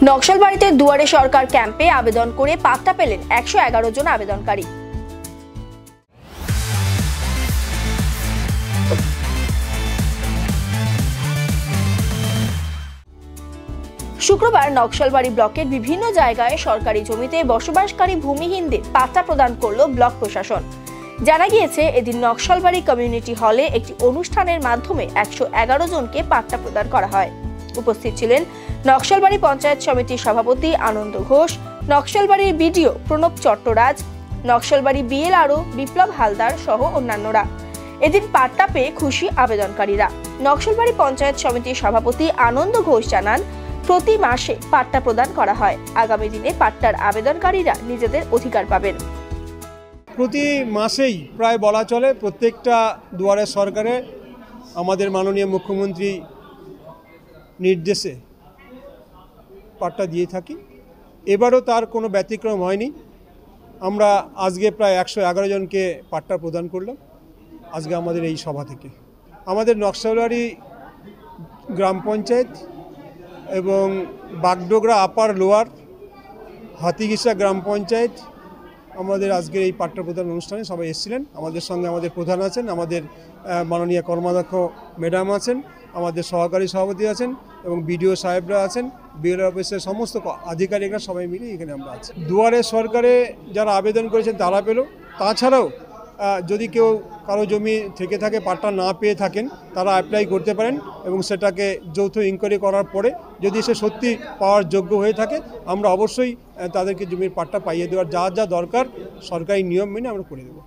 নকশালবাড়িতে দুয়ারে সরকার ক্যাম্পে আবেদন করে পাত্তা পেলেন 111 জন আবেদনকারী। শুক্রবার নকশালবাড়ি ব্লকের বিভিন্ন জায়গায় সরকারি জমিতে বসবাসকারী ভূমিহীনদের পাত্তা প্রদান করল ব্লক প্রশাসন। জানা গিয়েছে, এদিন নকশালবাড়ি কমিউনিটি হলে একটি অনুষ্ঠানের মাধ্যমে 111 জনকে পাত্তা প্রদান করা হয়। উপস্থিত ছিলেন নকশালবাড়ি পঞ্চায়েত সমিতির সভাপতি আনন্দ ঘোষ, নকশালবাড়ির বিডিও প্রণব চট্টরাজ, নকশালবাড়ি বিএলআরও বিপ্লব হালদার সহ অন্যান্যরা। এদিন পাট্টা পেয়ে খুশি আবেদনকারীরা। নকশালবাড়ি পঞ্চায়েত সমিতির সভাপতি আনন্দ ঘোষ জানান, প্রতি মাসে পাট্টা প্রদান করা হয়। আগামী দিনে পাট্টার আবেদনকারীরা নিজেদের অধিকার পাবেন। প্রতি মাসেই প্রায় বলা চলে প্রত্যেকটা দুয়ারে সরকারে আমাদের মাননীয় মুখ্যমন্ত্রী নির্দেশে পাট্টা দিয়ে থাকি। এবারও তার কোনো ব্যতিক্রম হয়নি। আমরা আজকে প্রায় 111 জনকে পাট্টা প্রদান করলাম আজকে আমাদের এই সভা থেকে। আমাদের নকশালবাড়ি গ্রাম পঞ্চায়েত এবং বাগডোগরা আপার লোয়ার, হাতিগিসা গ্রাম পঞ্চায়েত আমাদের আজকের এই পাট্টা প্রদান অনুষ্ঠানে সবাই এসেছিলেন। আমাদের সঙ্গে আমাদের প্রধান আছেন, আমাদের মাননীয় কর্মাধ্যক্ষ ম্যাডাম আছেন, আমাদের সহকারী সভাপতি আছেন এবং বিডিও সাহেবরা আছেন, বিএলআর অফিসের সমস্ত আধিকারিকরা সবাই মিলে এখানে আমরা আছি। দুয়ারে সরকারে যারা আবেদন করেছেন তারা পেল। তাছাড়াও যদি কেউ কারো জমি থেকে থাকে পাট্টা না পেয়ে থাকেন, তারা অ্যাপ্লাই করতে পারেন এবং সেটাকে যৌথ ইনকোয়ারি করার পরে যদি সে সত্যি পাওয়ার যোগ্য হয়ে থাকে, আমরা অবশ্যই তাদেরকে জমির পাট্টা পাইয়ে দেওয়ার যা যা দরকার সরকারি নিয়ম মেনে আমরা করে দেব।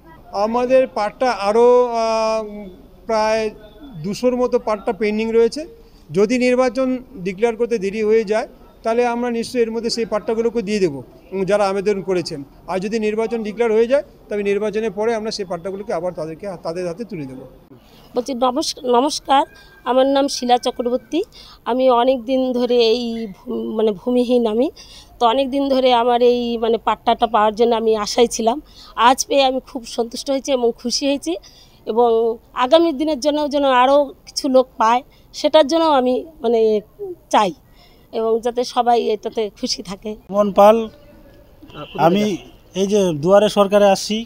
আমাদের পাট্টা আরও প্রায় 200-র মতো পাট্টা পেন্ডিং রয়েছে। যদি নির্বাচন ডিক্লেয়ার করতে দেরি হয়ে যায় তাহলে আমরা নিশ্চয়ই এর মধ্যে সেই পাট্টাগুলোকে দিয়ে দেবো যারা আবেদন করেছেন। আর যদি নির্বাচন ডিক্লেয়ার হয়ে যায় তবে নির্বাচনের পরে আমরা সেই পাট্টাগুলোকে আবার তাদের হাতে তুলে দেবো। বলছি নমস্কার, আমার নাম শিলা চক্রবর্তী। আমি অনেক দিন ধরে এই ভূমিহীন আমি তো অনেক দিন ধরে আমার এই পাট্টাটা পাওয়ার জন্য আমি আশায় ছিলাম। আজ পেয়ে আমি খুব সন্তুষ্ট হয়েছি এবং খুশি হয়েছি এবং আগামী দিনের জন্য যেন আরও কিছু লোক পায় সেটার জন্য আমি চাই এবং যাতে সবাই এটাতে খুশি থাকে। মন পাল, আমি এই যে দুয়ারে সরকারে আসছি,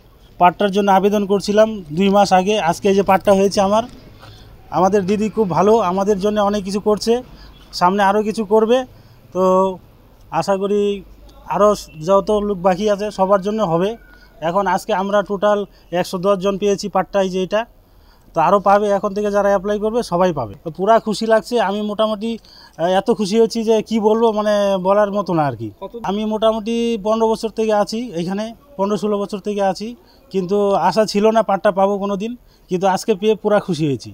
পাট্টার জন্য আবেদন করছিলাম 2 মাস আগে। আজকে এই যে পাট্টা হয়েছে আমাদের দিদি খুব ভালো, আমাদের জন্য অনেক কিছু করছে, সামনে আরও কিছু করবে। তো আশা করি আরও যত লোক বাকি আছে সবার জন্য হবে। এখন আজকে আমরা টোটাল 110 জন পেয়েছি পাট্টা, এই যে এটা তো আরও পাবে। এখন থেকে যারা অ্যাপ্লাই করবে সবাই পাবে। তো পুরা খুশি লাগছে। আমি মোটামুটি এত খুশি হচ্ছি যে কি বলবো, বলার মতো না আর কি। আমি মোটামুটি 15 বছর থেকে আছি এইখানে, 15-16 বছর থেকে আছি, কিন্তু আশা ছিল না পাট্টা পাবো কোনো দিন, কিন্তু আজকে পেয়ে পুরা খুশি হয়েছি।